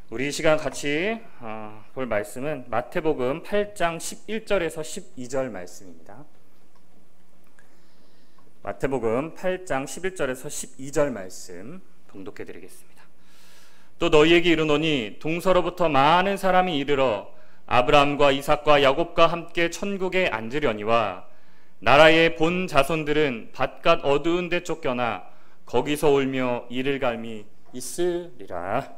우리 이 시간 같이 볼 말씀은 마태복음 8장 11절에서 12절 말씀입니다. 마태복음 8장 11절에서 12절 말씀 봉독해 드리겠습니다. 또 너희에게 이르노니 동서로부터 많은 사람이 이르러 아브라함과 이삭과 야곱과 함께 천국에 앉으려니와 나라의 본 자손들은 바깥 어두운 데 쫓겨나 거기서 울며 이를 갈미 있으리라.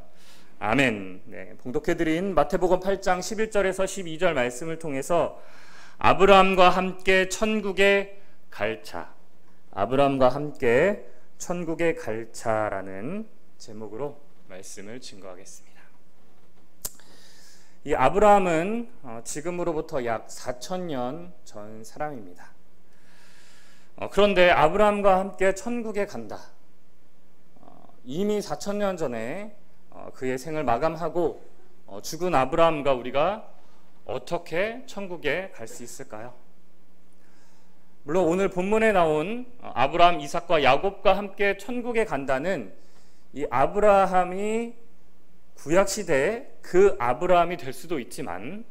아멘. 네, 봉독해드린 마태복음 8장 11절에서 12절 말씀을 통해서 아브라함과 함께 천국에 갈차, 아브라함과 함께 천국에 갈차라는 제목으로 말씀을 증거하겠습니다. 이 아브라함은 지금으로부터 약 4,000년 전 사람입니다. 그런데 아브라함과 함께 천국에 간다. 이미 4,000년 전에 그의 생을 마감하고 죽은 아브라함과 우리가 어떻게 천국에 갈 수 있을까요? 물론 오늘 본문에 나온 아브라함, 이삭과 야곱과 함께 천국에 간다는 이 아브라함이 구약시대에 그 아브라함이 될 수도 있지만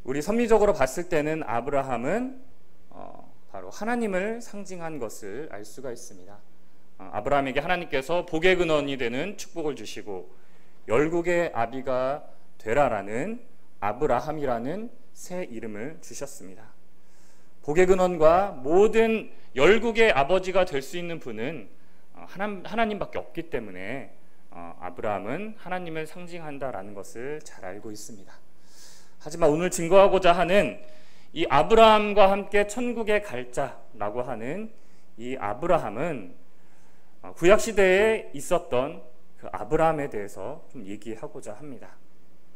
우리 섭리적으로 봤을 때는 아브라함은 바로 하나님을 상징한 것을 알 수가 있습니다. 아브라함에게 하나님께서 복의 근원이 되는 축복을 주시고 열국의 아비가 되라라는 아브라함이라는 새 이름을 주셨습니다. 복의 근원과 모든 열국의 아버지가 될 수 있는 분은 하나님밖에 없기 때문에 아브라함은 하나님을 상징한다라는 것을 잘 알고 있습니다. 하지만 오늘 증거하고자 하는 이 아브라함과 함께 천국에 갈자라고 하는 이 아브라함은 구약시대에 있었던 그 아브라함에 대해서 좀 얘기하고자 합니다.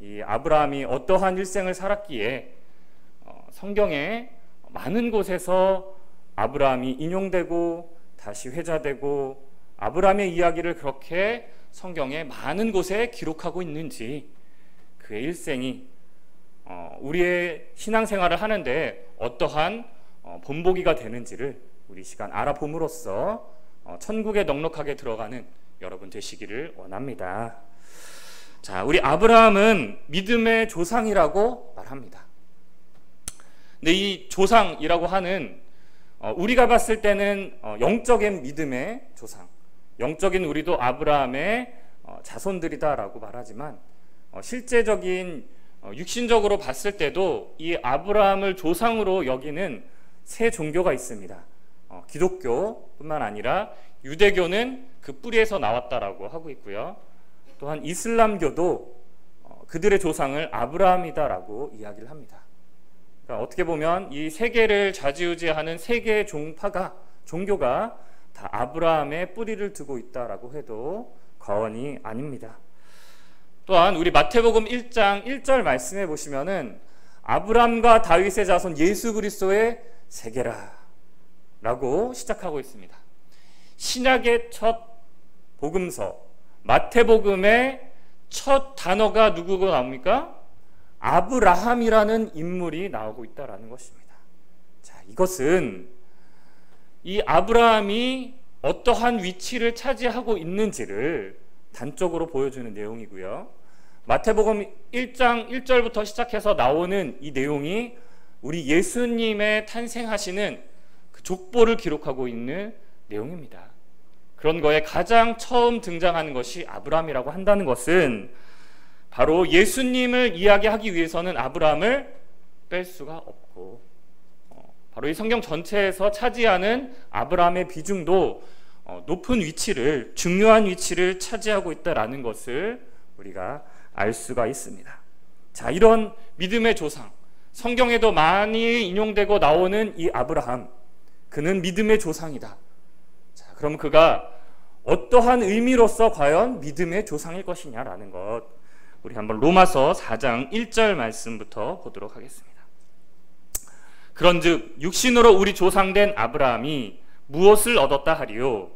이 아브라함이 어떠한 일생을 살았기에 성경에 많은 곳에서 아브라함이 인용되고 다시 회자되고 아브라함의 이야기를 그렇게 성경에 많은 곳에 기록하고 있는지, 그의 일생이 우리의 신앙생활을 하는데 어떠한 본보기가 되는지를 우리 시간 알아봄으로써 천국에 넉넉하게 들어가는 여러분 되시기를 원합니다. 자, 우리 아브라함은 믿음의 조상이라고 말합니다. 근데 이 조상이라고 하는 우리가 봤을 때는 영적인 믿음의 조상, 영적인 우리도 아브라함의 자손들이다라고 말하지만 실제적인 육신적으로 봤을 때도 이 아브라함을 조상으로 여기는 세 종교가 있습니다. 기독교뿐만 아니라 유대교는 그 뿌리에서 나왔다라고 하고 있고요. 또한 이슬람교도 그들의 조상을 아브라함이다라고 이야기를 합니다. 그러니까 어떻게 보면 이 세 개를 좌지우지하는 세 개의 종교가 다 아브라함의 뿌리를 두고 있다라고 해도 과언이 아닙니다. 또한 우리 마태복음 1장 1절 말씀해 보시면은 아브라함과 다윗의 자손 예수 그리스도의 세계라 라고 시작하고 있습니다. 신약의 첫 복음서 마태복음의 첫 단어가 누구가 나옵니까? 아브라함이라는 인물이 나오고 있다는 것입니다. 자, 이것은 이 아브라함이 어떠한 위치를 차지하고 있는지를 단적으로 보여주는 내용이고요. 마태복음 1장 1절부터 시작해서 나오는 이 내용이 우리 예수님의 탄생하시는 그 족보를 기록하고 있는 내용입니다. 그런 거에 가장 처음 등장하는 것이 아브라함이라고 한다는 것은 바로 예수님을 이야기하기 위해서는 아브라함을 뺄 수가 없고 바로 이 성경 전체에서 차지하는 아브라함의 비중도 높은 위치를, 중요한 위치를 차지하고 있다는 것을 우리가 알 수가 있습니다. 자, 이런 믿음의 조상, 성경에도 많이 인용되고 나오는 이 아브라함, 그는 믿음의 조상이다. 자, 그럼 그가 어떠한 의미로서 과연 믿음의 조상일 것이냐라는 것, 우리 한번 로마서 4장 1절 말씀부터 보도록 하겠습니다. 그런즉 육신으로 우리 조상된 아브라함이 무엇을 얻었다 하리요?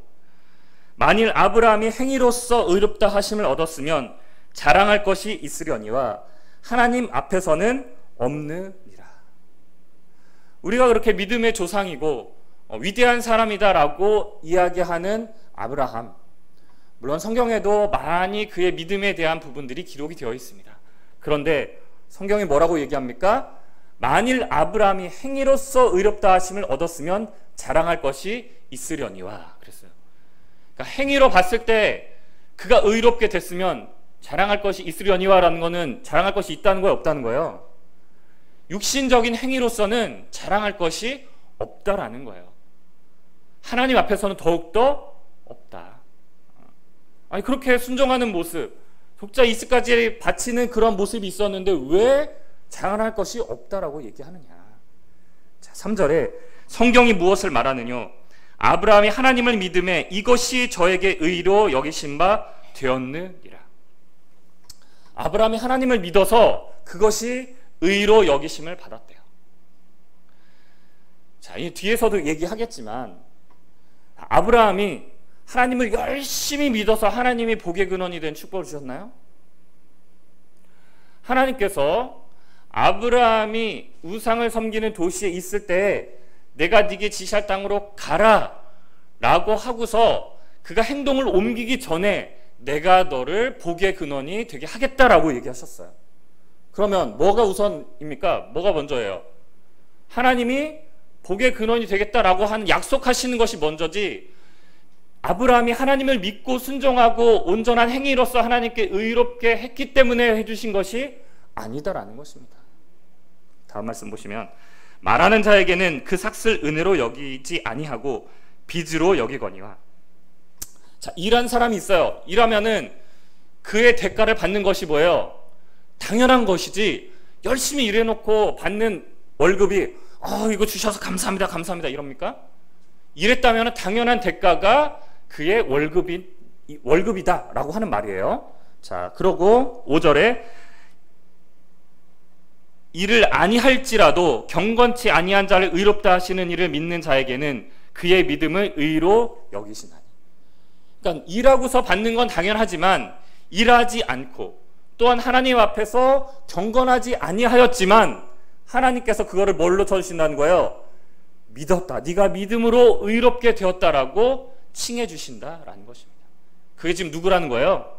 만일 아브라함이 행위로서 의롭다 하심을 얻었으면 자랑할 것이 있으려니와 하나님 앞에서는 없느니라. 우리가 그렇게 믿음의 조상이고 위대한 사람이다라고 이야기하는 아브라함, 물론 성경에도 많이 그의 믿음에 대한 부분들이 기록이 되어 있습니다. 그런데 성경이 뭐라고 얘기합니까? 만일 아브라함이 행위로서 의롭다 하심을 얻었으면 자랑할 것이 있으려니와 그랬어요. 그러니까 행위로 봤을 때 그가 의롭게 됐으면 자랑할 것이 있으려니와라는 것은 자랑할 것이 있다는 거예요, 없다는 거예요? 육신적인 행위로서는 자랑할 것이 없다라는 거예요. 하나님 앞에서는 더욱더 없다. 아니, 그렇게 순종하는 모습, 독자 이스까지 바치는 그런 모습이 있었는데 왜 자랑할 것이 없다라고 얘기하느냐. 자, 3절에 성경이 무엇을 말하느냐? 아브라함이 하나님을 믿음에 이것이 저에게 의로 여기신 바 되었느니라. 아브라함이 하나님을 믿어서 그것이 의로 여기심을 받았대요. 자, 이 뒤에서도 얘기하겠지만 아브라함이 하나님을 열심히 믿어서 하나님이 복의 근원이 된 축복을 주셨나요? 하나님께서 아브라함이 우상을 섬기는 도시에 있을 때 내가 네게 지시할 땅으로 가라 라고 하고서 그가 행동을 옮기기 전에 내가 너를 복의 근원이 되게 하겠다라고 얘기하셨어요. 그러면 뭐가 우선입니까? 뭐가 먼저예요? 하나님이 복의 근원이 되겠다라고 하는 약속하시는 것이 먼저지, 아브라함이 하나님을 믿고 순종하고 온전한 행위로서 하나님께 의롭게 했기 때문에 해주신 것이 아니다라는 것입니다. 다음 말씀 보시면 말하는 자에게는 그 삭슬 은혜로 여기지 아니하고 빚으로 여기거니와. 자, 일한 사람이 있어요. 일하면은 그의 대가를 받는 것이 뭐예요? 당연한 것이지, 열심히 일해놓고 받는 월급이 이거 주셔서 감사합니다 감사합니다 이럽니까? 일했다면 당연한 대가가 그의 월급이다 라고 하는 말이에요. 자, 그러고 5절에 이를 아니할지라도 경건치 아니한 자를 의롭다 하시는 이를 믿는 자에게는 그의 믿음을 의로 여기시나니. 그러니까 일하고서 받는 건 당연하지만 일하지 않고 또한 하나님 앞에서 경건하지 아니하였지만 하나님께서 그거를 뭘로 쳐주신다는 거예요? 믿었다. 네가 믿음으로 의롭게 되었다라고 칭해 주신다라는 것입니다. 그게 지금 누구라는 거예요?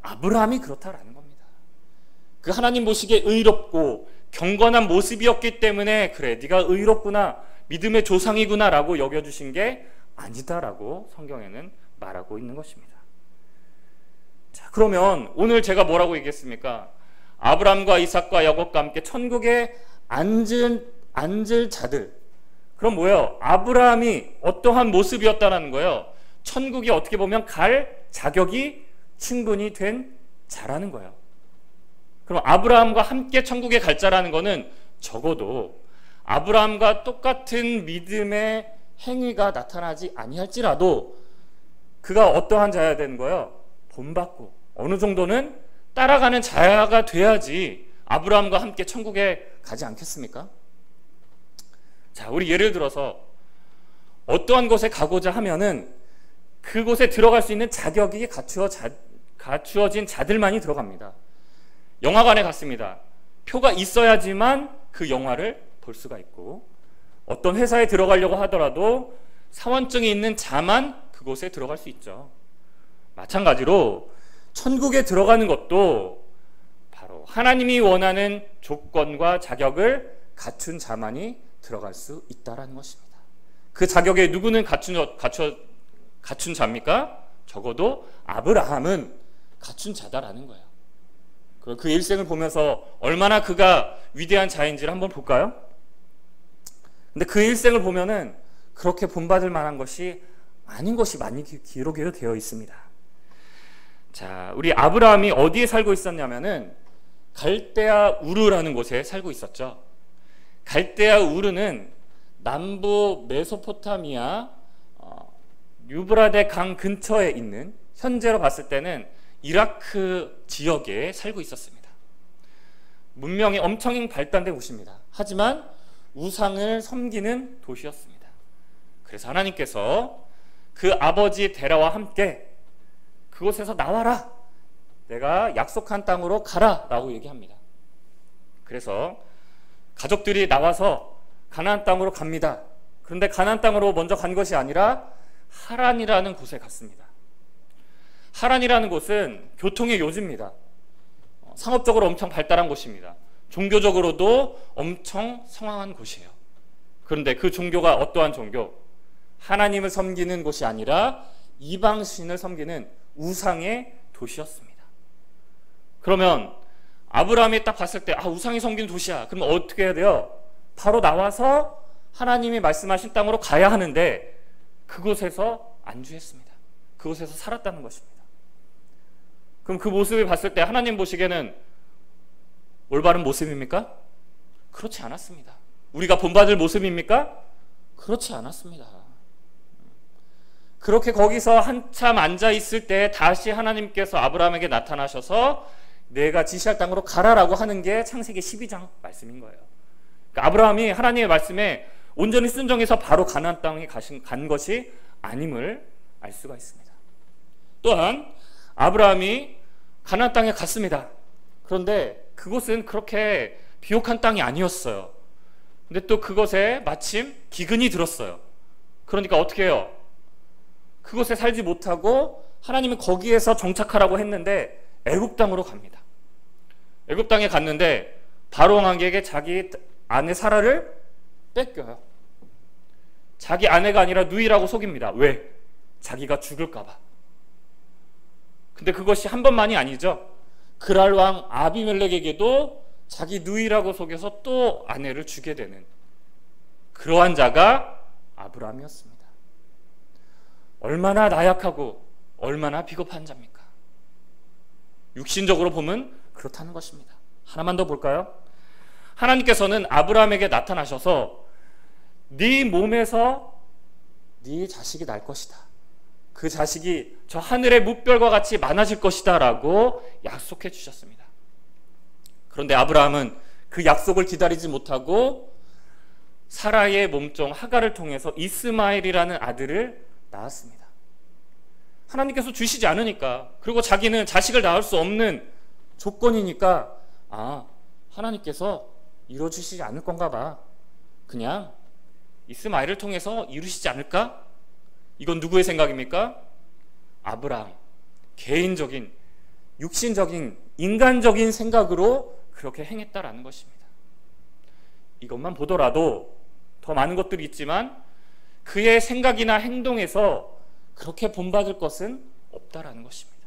아브라함이 그렇다라는 겁니다. 그 하나님 보시기에 의롭고 경건한 모습이었기 때문에 그래 네가 의롭구나, 믿음의 조상이구나 라고 여겨주신 게 아니다라고 성경에는 말하고 있는 것입니다. 자, 그러면 오늘 제가 뭐라고 얘기했습니까? 아브라함과 이삭과 야곱과 함께 천국에 앉을 자들. 그럼 뭐예요? 아브라함이 어떠한 모습이었다는 거예요? 천국이 어떻게 보면 갈 자격이 충분히 된 자라는 거예요. 그럼 아브라함과 함께 천국에 갈 자라는 거는 적어도 아브라함과 똑같은 믿음의 행위가 나타나지 아니할지라도 그가 어떠한 자여야 되는 거예요? 본받고 어느 정도는 따라가는 자가 돼야지 아브라함과 함께 천국에 가지 않겠습니까? 자, 우리 예를 들어서 어떠한 곳에 가고자 하면은 그곳에 들어갈 수 있는 자격이 갖추어진 자들만이 들어갑니다. 영화관에 갔습니다. 표가 있어야지만 그 영화를 볼 수가 있고, 어떤 회사에 들어가려고 하더라도 사원증이 있는 자만 그곳에 들어갈 수 있죠. 마찬가지로 천국에 들어가는 것도 바로 하나님이 원하는 조건과 자격을 갖춘 자만이 들어갈 수 있다는 것입니다. 그 자격에 누구는 갖춘 자입니까? 적어도 아브라함은 갖춘 자다라는 거예요. 그 일생을 보면서 얼마나 그가 위대한 자인지를 한번 볼까요? 근데 그 일생을 보면은 그렇게 본받을 만한 것이 아닌 것이 많이 기록이 되어 있습니다. 자, 우리 아브라함이 어디에 살고 있었냐면은 갈대아 우르라는 곳에 살고 있었죠. 갈대아 우르는 남부 메소포타미아 유브라데 강 근처에 있는, 현재로 봤을 때는 이라크 지역에 살고 있었습니다. 문명이 엄청 발달된 곳입니다. 하지만 우상을 섬기는 도시였습니다. 그래서 하나님께서 그 아버지 데라와 함께 그곳에서 나와라. 내가 약속한 땅으로 가라 라고 얘기합니다. 그래서 가족들이 나와서 가나안 땅으로 갑니다. 그런데 가나안 땅으로 먼저 간 것이 아니라 하란이라는 곳에 갔습니다. 하란이라는 곳은 교통의 요지입니다. 상업적으로 엄청 발달한 곳입니다. 종교적으로도 엄청 성황한 곳이에요. 그런데 그 종교가 어떠한 종교? 하나님을 섬기는 곳이 아니라 이방신을 섬기는 우상의 도시였습니다. 그러면 아브라함이 딱 봤을 때 우상이 섬기는 도시야. 그러면 어떻게 해야 돼요? 바로 나와서 하나님이 말씀하신 땅으로 가야 하는데 그곳에서 안주했습니다. 그곳에서 살았다는 것입니다. 그럼 그 모습을 봤을 때 하나님 보시기에는 올바른 모습입니까? 그렇지 않았습니다. 우리가 본받을 모습입니까? 그렇지 않았습니다. 그렇게 거기서 한참 앉아 있을 때 다시 하나님께서 아브라함에게 나타나셔서 내가 지시할 땅으로 가라라고 하는 게 창세기 12장 말씀인 거예요. 그러니까 아브라함이 하나님의 말씀에 온전히 순종해서 바로 가나안 땅에 간 것이 아님을 알 수가 있습니다. 또한 아브라함이 가나안 땅에 갔습니다. 그런데 그곳은 그렇게 비옥한 땅이 아니었어요. 근데 또 그것에 마침 기근이 들었어요. 그러니까 어떻게 해요? 그곳에 살지 못하고 하나님은 거기에서 정착하라고 했는데 애굽 땅으로 갑니다. 애굽 땅에 갔는데 바로 왕에게 자기 아내 사라를 뺏겨요. 자기 아내가 아니라 누이라고 속입니다. 왜? 자기가 죽을까 봐. 근데 그것이 한 번만이 아니죠. 그랄 왕 아비멜렉에게도 자기 누이라고 속여서 또 아내를 주게 되는 그러한 자가 아브라함이었습니다. 얼마나 나약하고 얼마나 비겁한 자입니까? 육신적으로 보면 그렇다는 것입니다. 하나만 더 볼까요? 하나님께서는 아브라함에게 나타나셔서 네 몸에서 네 자식이 날 것이다. 그 자식이 저 하늘의 뭇별과 같이 많아질 것이다 라고 약속해 주셨습니다. 그런데 아브라함은 그 약속을 기다리지 못하고 사라의 몸종 하갈을 통해서 이스마엘이라는 아들을 낳았습니다. 하나님께서 주시지 않으니까, 그리고 자기는 자식을 낳을 수 없는 조건이니까 하나님께서 이루어주시지 않을 건가 봐. 그냥 이스마엘을 통해서 이루시지 않을까? 이건 누구의 생각입니까? 아브라함. 개인적인, 육신적인, 인간적인 생각으로 그렇게 행했다라는 것입니다. 이것만 보더라도 더 많은 것들이 있지만 그의 생각이나 행동에서 그렇게 본받을 것은 없다라는 것입니다.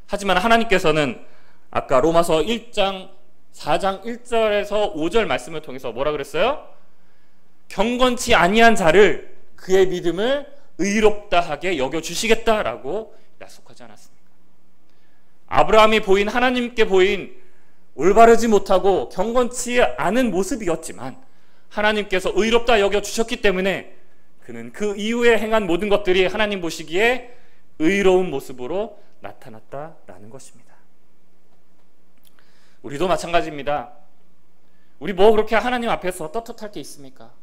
하지만 하나님께서는 아까 로마서 1장 4장 1절에서 5절 말씀을 통해서 뭐라 그랬어요? 경건치 아니한 자를 그의 믿음을 의롭다 하게 여겨주시겠다라고 약속하지 않았습니까? 아브라함이 보인, 하나님께 보인 올바르지 못하고 경건치 않은 모습이었지만 하나님께서 의롭다 여겨주셨기 때문에 그는 그 이후에 행한 모든 것들이 하나님 보시기에 의로운 모습으로 나타났다라는 것입니다. 우리도 마찬가지입니다. 우리 뭐 그렇게 하나님 앞에서 떳떳할 게 있습니까?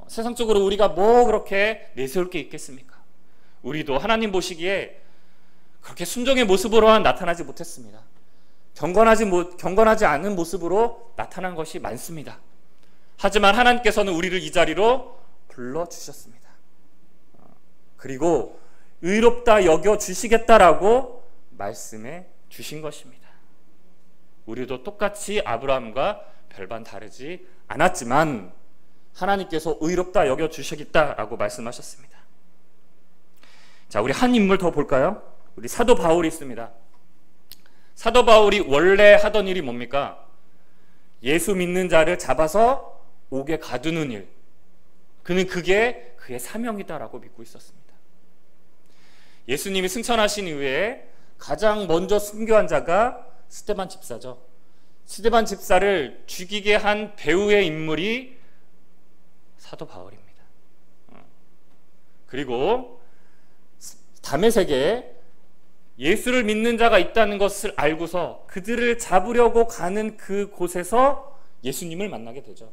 세상적으로 우리가 뭐 그렇게 내세울 게 있겠습니까? 우리도 하나님 보시기에 그렇게 순종의 모습으로만 나타나지 못했습니다. 경건하지 않은 모습으로 나타난 것이 많습니다. 하지만 하나님께서는 우리를 이 자리로 불러주셨습니다. 그리고 의롭다 여겨주시겠다라고 말씀해 주신 것입니다. 우리도 똑같이 아브라함과 별반 다르지 않았지만 하나님께서 의롭다 여겨주시겠다라고 말씀하셨습니다. 자, 우리 한 인물 더 볼까요? 우리 사도 바울이 있습니다. 사도 바울이 원래 하던 일이 뭡니까? 예수 믿는 자를 잡아서 옥에 가두는 일. 그는 그게 그의 사명이다라고 믿고 있었습니다. 예수님이 승천하신 이후에 가장 먼저 순교한 자가 스데반 집사죠. 스데반 집사를 죽이게 한 배후의 인물이 사도 바울입니다. 그리고 다메섹에 예수를 믿는 자가 있다는 것을 알고서 그들을 잡으려고 가는 그곳에서 예수님을 만나게 되죠.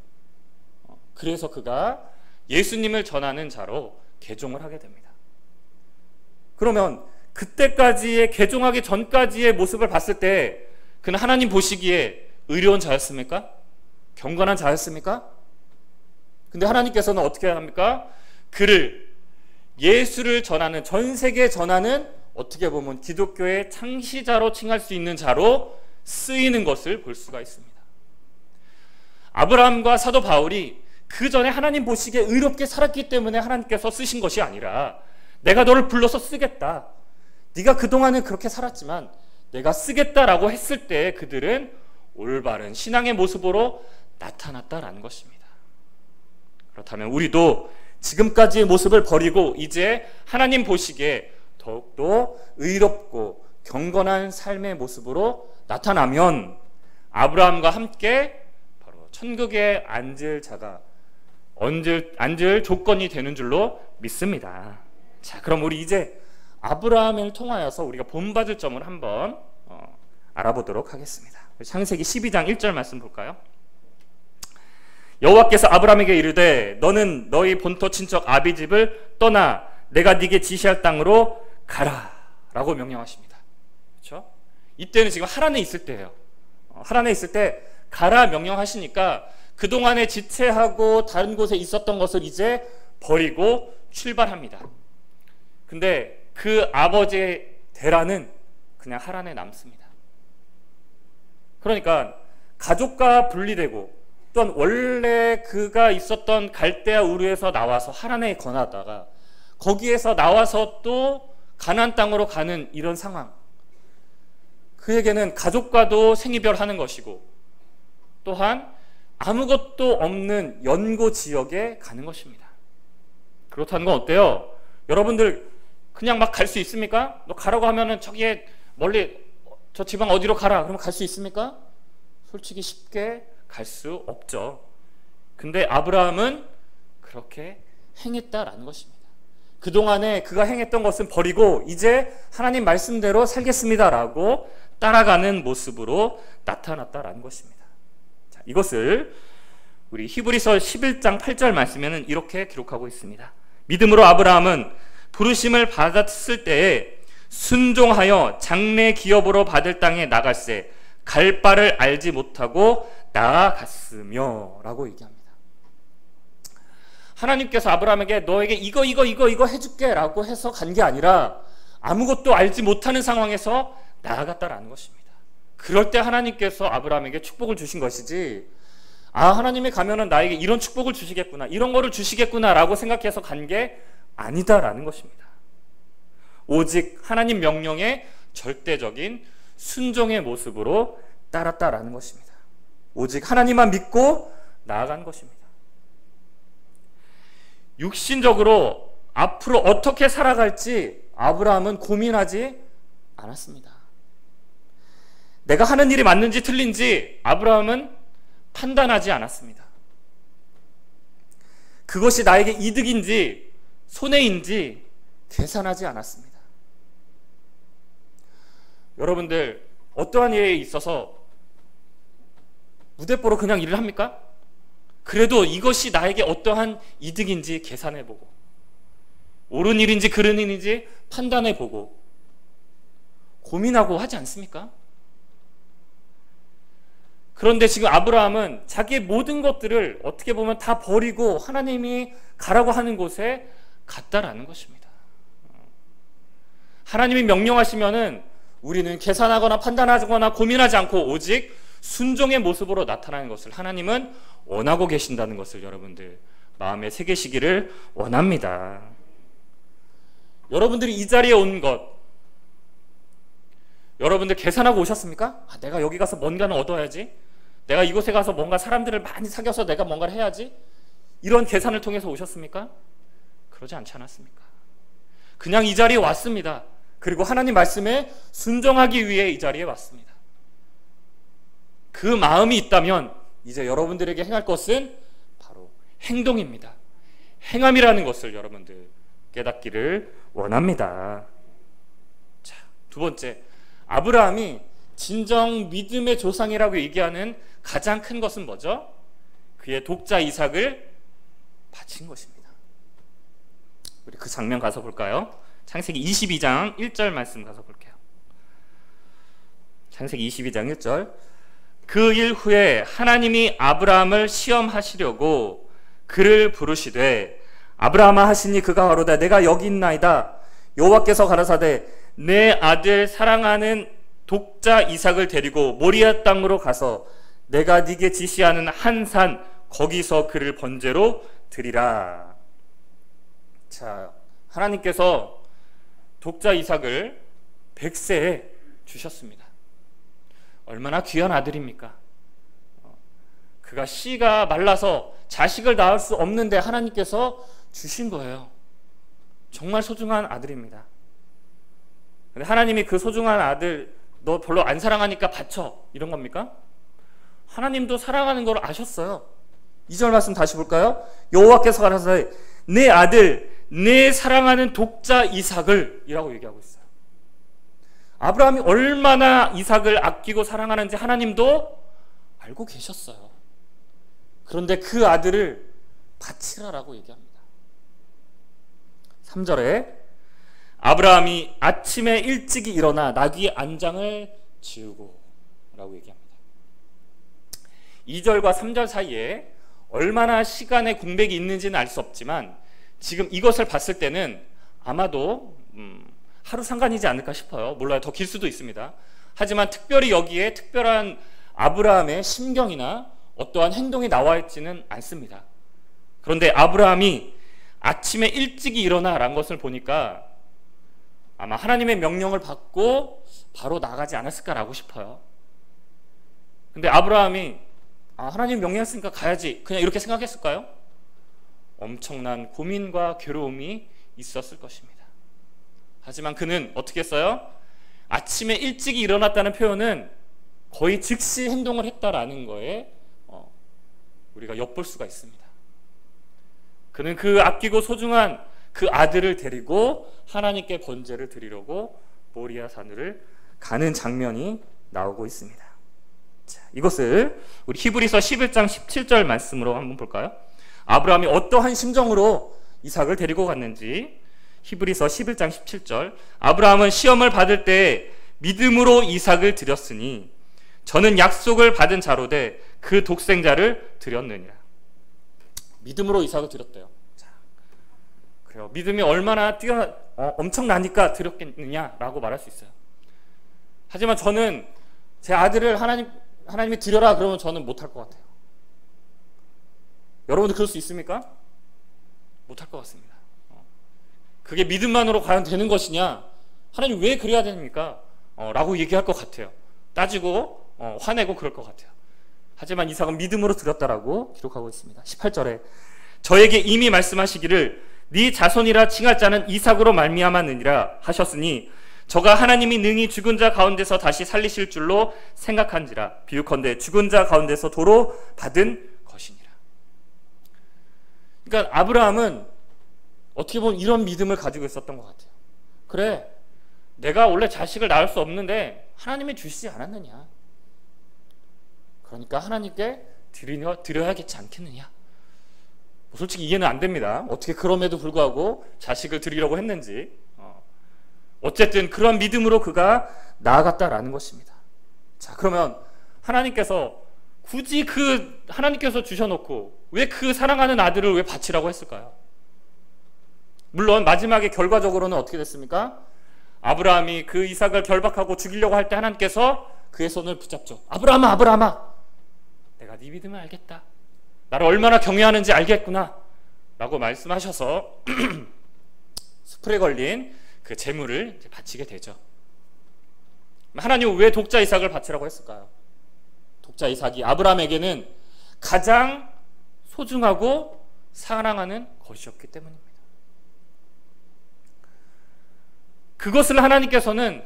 그래서 그가 예수님을 전하는 자로 개종을 하게 됩니다. 그러면 그때까지의 개종하기 전까지의 모습을 봤을 때 그는 하나님 보시기에 의로운 자였습니까? 경건한 자였습니까? 근데 하나님께서는 어떻게 합니까? 그를 예수를 전하는, 전 세계에 전하는, 어떻게 보면 기독교의 창시자로 칭할 수 있는 자로 쓰이는 것을 볼 수가 있습니다. 아브라함과 사도 바울이 그 전에 하나님 보시기에 의롭게 살았기 때문에 하나님께서 쓰신 것이 아니라 내가 너를 불러서 쓰겠다. 네가 그동안은 그렇게 살았지만 내가 쓰겠다라고 했을 때 그들은 올바른 신앙의 모습으로 나타났다라는 것입니다. 그렇다면 우리도 지금까지의 모습을 버리고 이제 하나님 보시기에 더욱더 의롭고 경건한 삶의 모습으로 나타나면 아브라함과 함께 바로 천국에 앉을 자가 앉을 조건이 되는 줄로 믿습니다. 자, 그럼 우리 이제 아브라함을 통하여서 우리가 본받을 점을 한번 알아보도록 하겠습니다. 창세기 12장 1절 말씀 볼까요? 여호와께서 아브라함에게 이르되 너는 너희 본토 친척 아비집을 떠나 내가 네게 지시할 땅으로 가라 라고 명령하십니다. 그렇죠? 이때는 지금 하란에 있을 때예요. 하란에 있을 때 가라 명령하시니까 그동안에 지체하고 다른 곳에 있었던 것을 이제 버리고 출발합니다. 근데 그 아버지의 대라는 그냥 하란에 남습니다. 그러니까 가족과 분리되고 또한 원래 그가 있었던 갈대아 우르에서 나와서 하란에 거하다가 거기에서 나와서 또 가나안 땅으로 가는 이런 상황, 그에게는 가족과도 생이별하는 것이고 또한 아무것도 없는 연고 지역에 가는 것입니다. 그렇다는 건 어때요? 여러분들 그냥 막 갈 수 있습니까? 너 가라고 하면은 저기에 멀리 저 지방 어디로 가라 그러면 갈 수 있습니까? 솔직히 쉽게 갈 수 없죠. 근데 아브라함은 그렇게 행했다라는 것입니다. 그동안에 그가 행했던 것은 버리고 이제 하나님 말씀대로 살겠습니다라고 따라가는 모습으로 나타났다라는 것입니다. 자, 이것을 우리 히브리서 11장 8절 말씀에는 이렇게 기록하고 있습니다. 믿음으로 아브라함은 부르심을 받았을 때에 순종하여 장래 기업으로 받을 땅에 나갈새 갈 바를 알지 못하고 나아갔으며 라고 얘기합니다. 하나님께서 아브라함에게 너에게 이거 해줄게 라고 해서 간 게 아니라 아무것도 알지 못하는 상황에서 나아갔다라는 것입니다. 그럴 때 하나님께서 아브라함에게 축복을 주신 것이지, 아, 하나님이 가면은 나에게 이런 축복을 주시겠구나, 이런 거를 주시겠구나 라고 생각해서 간 게 아니다라는 것입니다. 오직 하나님 명령에 절대적인 순종의 모습으로 따랐다라는 것입니다. 오직 하나님만 믿고 나아간 것입니다. 육신적으로 앞으로 어떻게 살아갈지 아브라함은 고민하지 않았습니다. 내가 하는 일이 맞는지 틀린지 아브라함은 판단하지 않았습니다. 그것이 나에게 이득인지 손해인지 계산하지 않았습니다. 여러분들 어떠한 일에 있어서 무대뽀로 그냥 일을 합니까? 그래도 이것이 나에게 어떠한 이득인지 계산해보고 옳은 일인지 그른 일인지 판단해보고 고민하고 하지 않습니까? 그런데 지금 아브라함은 자기의 모든 것들을 어떻게 보면 다 버리고 하나님이 가라고 하는 곳에 갔다라는 것입니다. 하나님이 명령하시면은 우리는 계산하거나 판단하거나 고민하지 않고 오직 순종의 모습으로 나타나는 것을 하나님은 원하고 계신다는 것을 여러분들 마음에 새기시기를 원합니다. 여러분들이 이 자리에 온 것, 여러분들 계산하고 오셨습니까? 아, 내가 여기 가서 뭔가는 얻어야지, 내가 이곳에 가서 뭔가 사람들을 많이 사귀어서 내가 뭔가를 해야지, 이런 계산을 통해서 오셨습니까? 그러지 않지 않았습니까? 그냥 이 자리에 왔습니다. 그리고 하나님 말씀에 순종하기 위해 이 자리에 왔습니다. 그 마음이 있다면 이제 여러분들에게 행할 것은 바로 행동입니다. 행함이라는 것을 여러분들 깨닫기를 원합니다. 자, 두 번째, 아브라함이 진정 믿음의 조상이라고 얘기하는 가장 큰 것은 뭐죠? 그의 독자 이삭을 바친 것입니다. 우리 그 장면 가서 볼까요? 창세기 22장 1절 말씀 가서 볼게요. 창세기 22장 1절. 그 일 후에 하나님이 아브라함을 시험하시려고 그를 부르시되 아브라함아 하시니 그가 가로되 내가 여기 있나이다. 여호와께서 가라사대 내 아들 사랑하는 독자 이삭을 데리고 모리아 땅으로 가서 내가 네게 지시하는 한 산 거기서 그를 번제로 드리라. 자, 하나님께서 독자 이삭을 100세에 주셨습니다. 얼마나 귀한 아들입니까? 그가 씨가 말라서 자식을 낳을 수 없는데 하나님께서 주신 거예요. 정말 소중한 아들입니다. 근데 하나님이 그 소중한 아들 너 별로 안 사랑하니까 바쳐 이런 겁니까? 하나님도 사랑하는 걸 아셨어요. 2절 말씀 다시 볼까요? 여호와께서 가라사대 내 아들 내 사랑하는 독자 이삭을 이라고 얘기하고 있어요. 아브라함이 얼마나 이삭을 아끼고 사랑하는지 하나님도 알고 계셨어요. 그런데 그 아들을 바치라라고 얘기합니다. 3절에 아브라함이 아침에 일찍이 일어나 나귀 안장을 지우고 라고 얘기합니다. 2절과 3절 사이에 얼마나 시간의 공백이 있는지는 알 수 없지만 지금 이것을 봤을 때는 아마도 하루 상관이지 않을까 싶어요. 몰라요. 더 길 수도 있습니다. 하지만 특별히 여기에 특별한 아브라함의 심경이나 어떠한 행동이 나와 있지는 않습니다. 그런데 아브라함이 아침에 일찍이 일어나라는 것을 보니까 아마 하나님의 명령을 받고 바로 나가지 않았을까라고 싶어요. 근데 아브라함이 하나님 명령했으니까 가야지 그냥 이렇게 생각했을까요? 엄청난 고민과 괴로움이 있었을 것입니다. 하지만 그는 어떻게 했어요? 아침에 일찍이 일어났다는 표현은 거의 즉시 행동을 했다라는 거에 우리가 엿볼 수가 있습니다. 그는 그 아끼고 소중한 그 아들을 데리고 하나님께 번제를 드리려고 모리아 산을 가는 장면이 나오고 있습니다. 자, 이것을 우리 히브리서 11장 17절 말씀으로 한번 볼까요? 아브라함이 어떠한 심정으로 이삭을 데리고 갔는지 히브리서 11장 17절 아브라함은 시험을 받을 때 믿음으로 이삭을 드렸으니 저는 약속을 받은 자로되 그 독생자를 드렸느니라. 믿음으로 이삭을 드렸대요. 자, 그래요. 믿음이 얼마나 엄청나니까 드렸겠느냐라고 말할 수 있어요. 하지만 저는 제 아들을 하나님이 드려라 그러면 저는 못할 것 같아요. 여러분도 그럴 수 있습니까? 못할 것 같습니다. 그게 믿음만으로 과연 되는 것이냐? 하나님 왜 그래야 됩니까? 라고 얘기할 것 같아요. 따지고 화내고 그럴 것 같아요. 하지만 이삭은 믿음으로 드렸다라고 기록하고 있습니다. 18절에 저에게 이미 말씀하시기를 네 자손이라 칭할 자는 이삭으로 말미암았느니라 하셨으니 저가 하나님이 능히 죽은 자 가운데서 다시 살리실 줄로 생각한지라 비유컨대 죽은 자 가운데서 도로 받은 것이니라. 그러니까 아브라함은 어떻게 보면 이런 믿음을 가지고 있었던 것 같아요. 그래, 내가 원래 자식을 낳을 수 없는데 하나님이 주시지 않았느냐. 그러니까 하나님께 드려야겠지 않겠느냐. 솔직히 이해는 안 됩니다. 어떻게 그럼에도 불구하고 자식을 드리려고 했는지. 어쨌든 그런 믿음으로 그가 나아갔다라는 것입니다. 자, 그러면 하나님께서 굳이 하나님께서 주셔놓고 왜 그 사랑하는 아들을 왜 바치라고 했을까요? 물론 마지막에 결과적으로는 어떻게 됐습니까? 아브라함이 그 이삭을 결박하고 죽이려고 할 때 하나님께서 그의 손을 붙잡죠. 아브라함아, 아브라함아, 내가 네 믿음을 알겠다. 나를 얼마나 경외하는지 알겠구나 라고 말씀하셔서 수풀에 걸린 그 재물을 이제 바치게 되죠. 하나님은 왜 독자 이삭을 바치라고 했을까요? 독자 이삭이 아브라함에게는 가장 소중하고 사랑하는 것이었기 때문입니다. 그것을 하나님께서는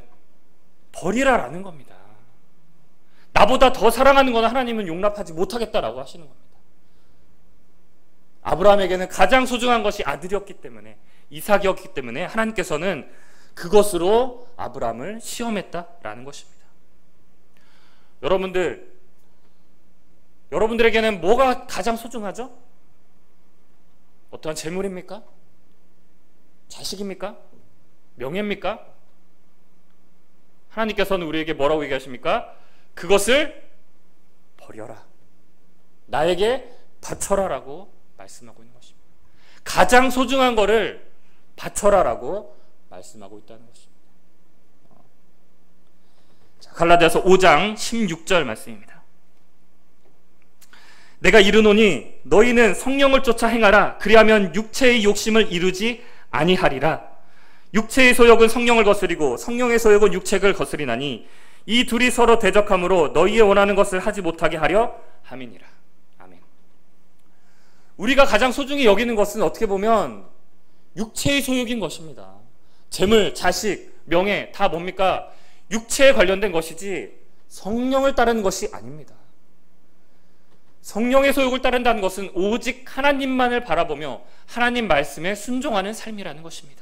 버리라라는 겁니다. 나보다 더 사랑하는 건 하나님은 용납하지 못하겠다라고 하시는 겁니다. 아브라함에게는 가장 소중한 것이 아들이었기 때문에, 이삭이었기 때문에 하나님께서는 그것으로 아브라함을 시험했다라는 것입니다. 여러분들에게는 뭐가 가장 소중하죠? 어떠한 재물입니까? 자식입니까? 명예입니까? 하나님께서는 우리에게 뭐라고 얘기하십니까? 그것을 버려라. 나에게 바쳐라 라고 말씀하고 있는 것입니다. 가장 소중한 거를 바쳐라 라고 말씀하고 있다는 것입니다. 자, 갈라디아서 5장 16절 말씀입니다. 내가 이르노니 너희는 성령을 쫓아 행하라. 그리하면 육체의 욕심을 이루지 아니하리라. 육체의 소욕은 성령을 거스리고 성령의 소욕은 육체를 거스리나니 이 둘이 서로 대적함으로 너희의 원하는 것을 하지 못하게 하려 함이니라. 아멘. 우리가 가장 소중히 여기는 것은 어떻게 보면 육체의 소욕인 것입니다. 재물, 자식, 명예 다 뭡니까? 육체에 관련된 것이지 성령을 따르는 것이 아닙니다. 성령의 소욕을 따른다는 것은 오직 하나님만을 바라보며 하나님 말씀에 순종하는 삶이라는 것입니다.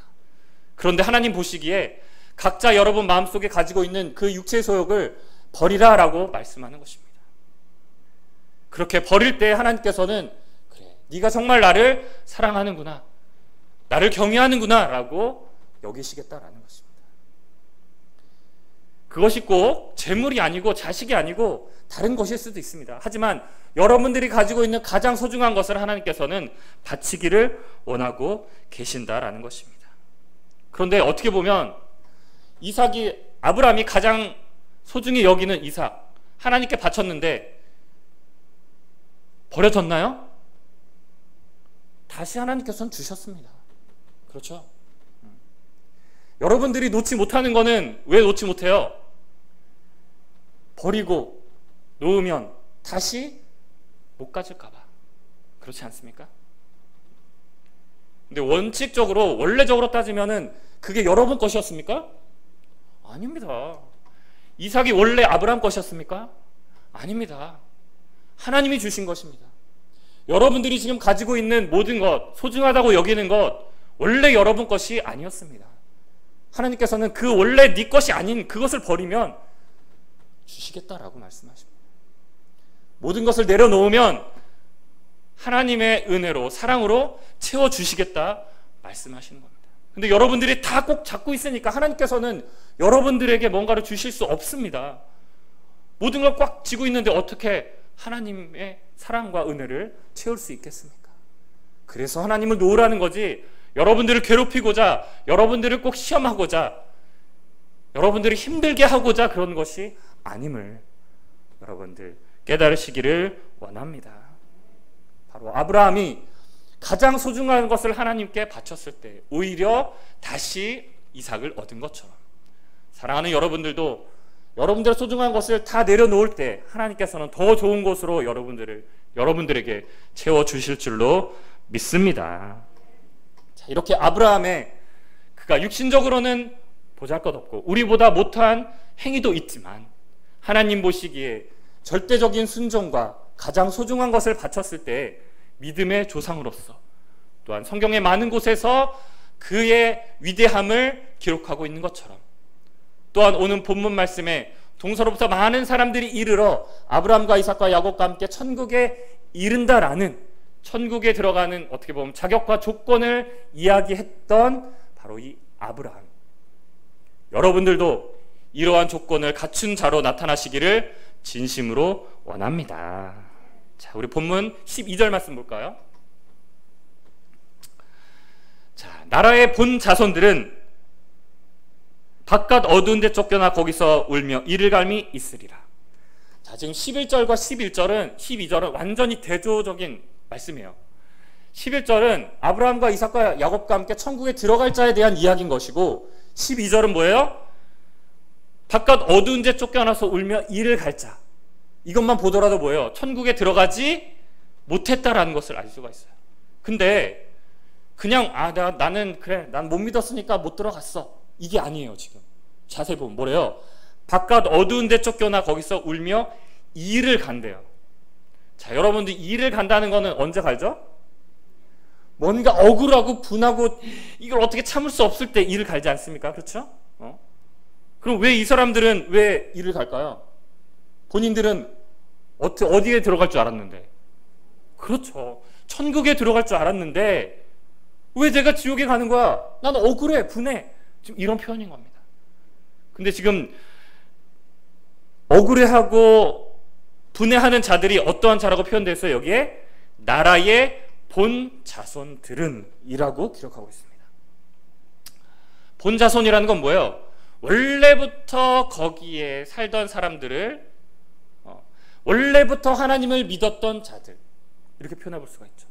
그런데 하나님 보시기에 각자 여러분 마음속에 가지고 있는 그 육체의 소욕을 버리라 라고 말씀하는 것입니다. 그렇게 버릴 때 하나님께서는 그래, 네가 정말 나를 사랑하는구나, 나를 경외하는구나 라고 여기시겠다라는 것입니다. 그것이 꼭 재물이 아니고 자식이 아니고 다른 것일 수도 있습니다. 하지만 여러분들이 가지고 있는 가장 소중한 것을 하나님께서는 바치기를 원하고 계신다라는 것입니다. 그런데 어떻게 보면 아브라함이 가장 소중히 여기는 이삭, 하나님께 바쳤는데 버려졌나요? 다시 하나님께서는 주셨습니다. 그렇죠? 여러분들이 놓지 못하는 거는 왜 놓지 못해요? 버리고 놓으면 다시 못 가질까 봐. 그렇지 않습니까? 근데 원칙적으로, 원래적으로 따지면은 그게 여러분 것이었습니까? 아닙니다. 이삭이 원래 아브라함 것이었습니까? 아닙니다. 하나님이 주신 것입니다. 여러분들이 지금 가지고 있는 모든 것, 소중하다고 여기는 것, 원래 여러분 것이 아니었습니다. 하나님께서는 그 원래 네 것이 아닌 그것을 버리면 주시겠다라고 말씀하십니다. 모든 것을 내려놓으면 하나님의 은혜로, 사랑으로 채워주시겠다 말씀하시는 겁니다. 근데 여러분들이 다 꼭 잡고 있으니까 하나님께서는 여러분들에게 뭔가를 주실 수 없습니다. 모든 걸 꽉 쥐고 있는데 어떻게 하나님의 사랑과 은혜를 채울 수 있겠습니까? 그래서 하나님을 놓으라는 거지, 여러분들을 괴롭히고자, 여러분들을 꼭 시험하고자, 여러분들을 힘들게 하고자 그런 것이 아님을 여러분들 깨달으시기를 원합니다. 바로 아브라함이 가장 소중한 것을 하나님께 바쳤을 때 오히려 다시 이삭을 얻은 것처럼, 사랑하는 여러분들도 여러분들의 소중한 것을 다 내려놓을 때 하나님께서는 더 좋은 것으로 여러분들에게 채워주실 줄로 믿습니다. 자, 이렇게 아브라함의, 그가 육신적으로는 보잘것없고 우리보다 못한 행위도 있지만 하나님 보시기에 절대적인 순종과 가장 소중한 것을 바쳤을 때 믿음의 조상으로서, 또한 성경의 많은 곳에서 그의 위대함을 기록하고 있는 것처럼, 또한 오늘 본문 말씀에 동서로부터 많은 사람들이 이르러 아브라함과 이삭과 야곱과 함께 천국에 이른다라는, 천국에 들어가는 어떻게 보면 자격과 조건을 이야기했던 바로 이 아브라함, 여러분들도 이러한 조건을 갖춘 자로 나타나시기를 진심으로 원합니다. 자, 우리 본문 12절 말씀 볼까요? 자, 나라의 본 자손들은 바깥 어두운 데 쫓겨나 거기서 울며 이를 갈미 있으리라. 자, 지금 11절과 12절은 완전히 대조적인 말씀이에요. 11절은 아브라함과 이삭과 야곱과 함께 천국에 들어갈 자에 대한 이야기인 것이고, 12절은 뭐예요? 바깥 어두운 데 쫓겨나서 울며 이를 갈 자. 이것만 보더라도 뭐예요? 천국에 들어가지 못했다라는 것을 알 수가 있어요. 근데 그냥 나는 그래, 난 못 믿었으니까 못 들어갔어, 이게 아니에요. 지금 자세히 보면 뭐래요? 바깥 어두운 데 쫓겨나 거기서 울며 이를 간대요. 자, 여러분들 이를 간다는 거는 언제 갈죠? 뭔가 억울하고 분하고 이걸 어떻게 참을 수 없을 때 이를 갈지 않습니까? 그렇죠? 그럼 왜 이 사람들은 왜 이를 갈까요? 본인들은 어디에 들어갈 줄 알았는데, 그렇죠, 천국에 들어갈 줄 알았는데 왜 내가 지옥에 가는 거야? 나는 억울해, 분해, 지금 이런 표현인 겁니다. 근데 지금 억울해하고 분해하는 자들이 어떠한 자라고 표현됐어요? 여기에 나라의 본 자손들은 이라고 기록하고 있습니다. 본 자손이라는 건 뭐예요? 원래부터 거기에 살던 사람들을 원래부터 하나님을 믿었던 자들, 이렇게 표현해 볼 수가 있죠.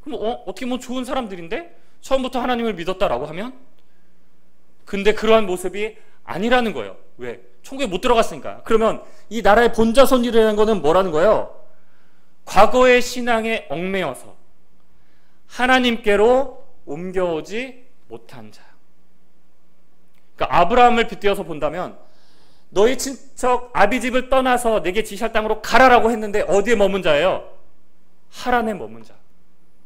그럼 어떻게 뭐 좋은 사람들인데 처음부터 하나님을 믿었다라고 하면, 근데 그러한 모습이 아니라는 거예요. 왜? 천국에 못 들어갔으니까. 그러면 이 나라의 본자손이라는 거는 뭐라는 거예요? 과거의 신앙에 얽매여서 하나님께로 옮겨오지 못한 자. 그러니까 아브라함을 빗대어서 본다면 너희 친척 아비집을 떠나서 내게 지시할 땅으로 가라라고 했는데 어디에 머문 자예요? 하란에 머문 자.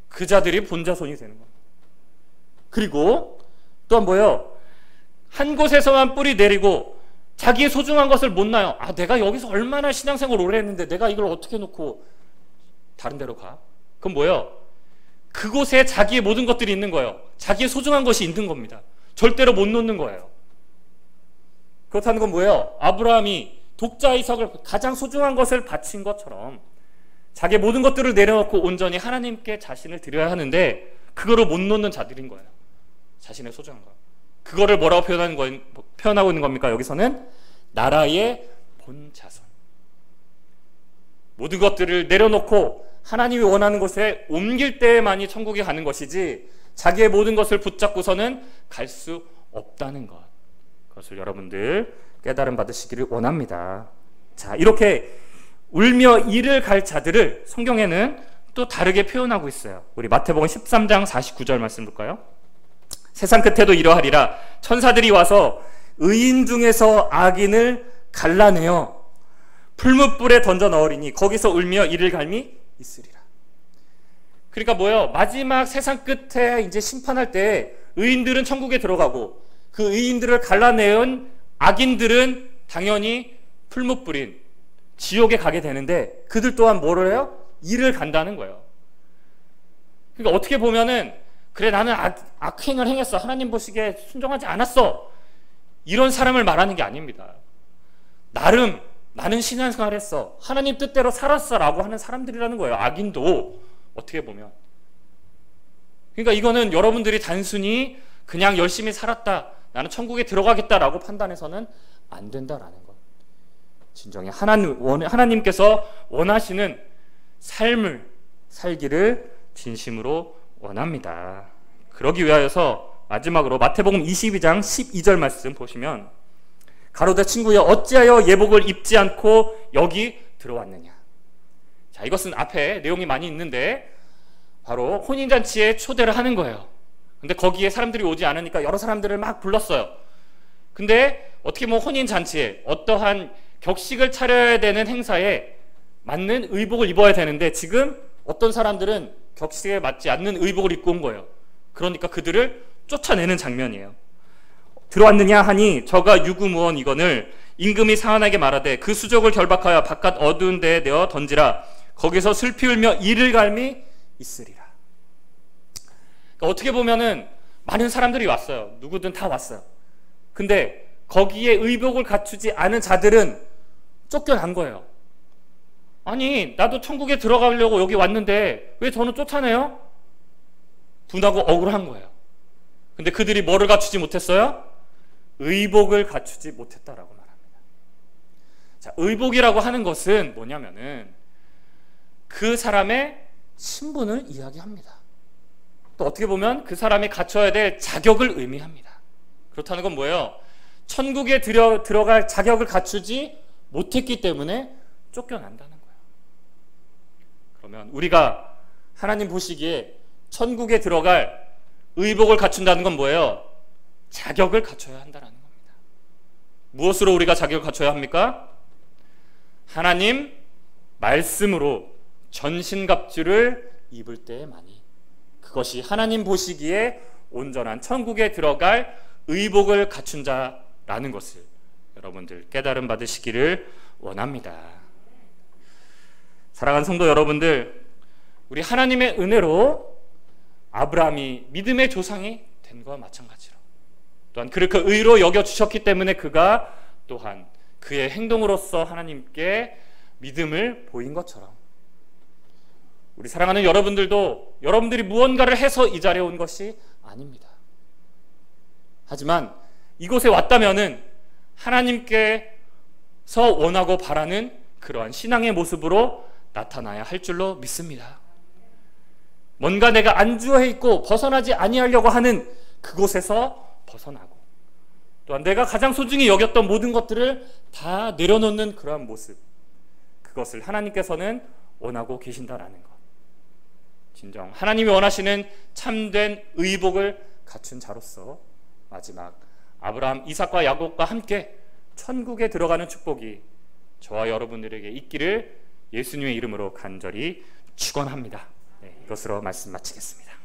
그 자들이 본자손이 되는 겁니다. 그리고 또한 뭐예요? 한 곳에서만 뿌리 내리고 자기의 소중한 것을 못 나요. 내가 여기서 얼마나 신앙생활 오래 했는데 내가 이걸 어떻게 놓고 다른 데로 가? 그건 뭐예요? 그곳에 자기의 모든 것들이 있는 거예요. 자기의 소중한 것이 있는 겁니다. 절대로 못 놓는 거예요. 그렇다는 건 뭐예요? 아브라함이 독자 이삭을 가장 소중한 것을 바친 것처럼 자기의 모든 것들을 내려놓고 온전히 하나님께 자신을 드려야 하는데 그거를 못 놓는 자들인 거예요. 자신의 소중한 거. 그거를 뭐라고 표현하고 있는 겁니까? 여기서는 나라의 본 자손. 모든 것들을 내려놓고 하나님이 원하는 곳에 옮길 때만이 천국에 가는 것이지 자기의 모든 것을 붙잡고서는 갈 수 없다는 것. 그것을 여러분들 깨달음 받으시기를 원합니다. 자, 이렇게 울며 이를 갈 자들을 성경에는 또 다르게 표현하고 있어요. 우리 마태복음 13장 49절 말씀 볼까요? 세상 끝에도 이러하리라. 천사들이 와서 의인 중에서 악인을 갈라내어 풀무불에 던져 넣으리니 거기서 울며 이를 갈미 있으리라. 그러니까 뭐예요? 마지막 세상 끝에 이제 심판할 때 의인들은 천국에 들어가고 그 의인들을 갈라내은 악인들은 당연히 풀무불인 지옥에 가게 되는데 그들 또한 뭐를 해요? 이를 간다는 거예요. 그러니까 어떻게 보면은 그래 나는 악행을 행했어. 하나님 보시기에 순종하지 않았어. 이런 사람을 말하는 게 아닙니다. 나는 신앙생활 했어. 하나님 뜻대로 살았어 라고 하는 사람들이라는 거예요. 악인도 어떻게 보면. 그러니까 이거는 여러분들이 단순히 그냥 열심히 살았다. 나는 천국에 들어가겠다라고 판단해서는 안 된다라는 것. 진정히 하나님께서 원하시는 삶을 살기를 진심으로 원합니다. 그러기 위하여서 마지막으로 마태복음 22장 12절 말씀 보시면 가로되 친구여 어찌하여 예복을 입지 않고 여기 들어왔느냐. 자, 이것은 앞에 내용이 많이 있는데 바로 혼인잔치에 초대를 하는 거예요. 근데 거기에 사람들이 오지 않으니까 여러 사람들을 막 불렀어요. 근데 어떻게 뭐 혼인잔치에 어떠한 격식을 차려야 되는 행사에 맞는 의복을 입어야 되는데 지금 어떤 사람들은 격식에 맞지 않는 의복을 입고 온 거예요. 그러니까 그들을 쫓아내는 장면이에요. 들어왔느냐 하니 저가 유구무원이거늘 임금이 사환에게 말하되 그 수족을 결박하여 바깥 어두운 데에 내어 던지라. 거기서 슬피 울며 이를 갈미 있으리라. 그러니까 어떻게 보면은 많은 사람들이 왔어요. 누구든 다 왔어요. 근데 거기에 의복을 갖추지 않은 자들은 쫓겨난 거예요. 아니 나도 천국에 들어가려고 여기 왔는데 왜 저는 쫓아내요? 분하고 억울한 거예요. 근데 그들이 뭐를 갖추지 못했어요? 의복을 갖추지 못했다라고 말합니다. 자, 의복이라고 하는 것은 뭐냐면은 그 사람의 신분을 이야기합니다. 또 어떻게 보면 그 사람이 갖춰야 될 자격을 의미합니다. 그렇다는 건 뭐예요? 천국에 들어갈 자격을 갖추지 못했기 때문에 쫓겨난다는 거예요. 그러면 우리가 하나님 보시기에 천국에 들어갈 의복을 갖춘다는 건 뭐예요? 자격을 갖춰야 한다는 겁니다. 무엇으로 우리가 자격을 갖춰야 합니까? 하나님 말씀으로 전신갑주를 입을 때에만이 그것이 하나님 보시기에 온전한 천국에 들어갈 의복을 갖춘 자라는 것을 여러분들 깨달음 받으시기를 원합니다. 사랑하는 성도 여러분들, 우리 하나님의 은혜로 아브라함이 믿음의 조상이 된 것과 마찬가지로 또한 그를 그 의로 여겨주셨기 때문에 그가 또한 그의 행동으로서 하나님께 믿음을 보인 것처럼 우리 사랑하는 여러분들도 여러분들이 무언가를 해서 이 자리에 온 것이 아닙니다. 하지만 이곳에 왔다면은 하나님께서 원하고 바라는 그러한 신앙의 모습으로 나타나야 할 줄로 믿습니다. 뭔가 내가 안주해 있고 벗어나지 아니하려고 하는 그곳에서 벗어나고 또한 내가 가장 소중히 여겼던 모든 것들을 다 내려놓는 그러한 모습, 그것을 하나님께서는 원하고 계신다라는 것. 진정 하나님이 원하시는 참된 의복을 갖춘 자로서 마지막 아브라함, 이삭과 야곱과 함께 천국에 들어가는 축복이 저와 여러분들에게 있기를 예수님의 이름으로 간절히 축원합니다. 네, 이것으로 말씀 마치겠습니다.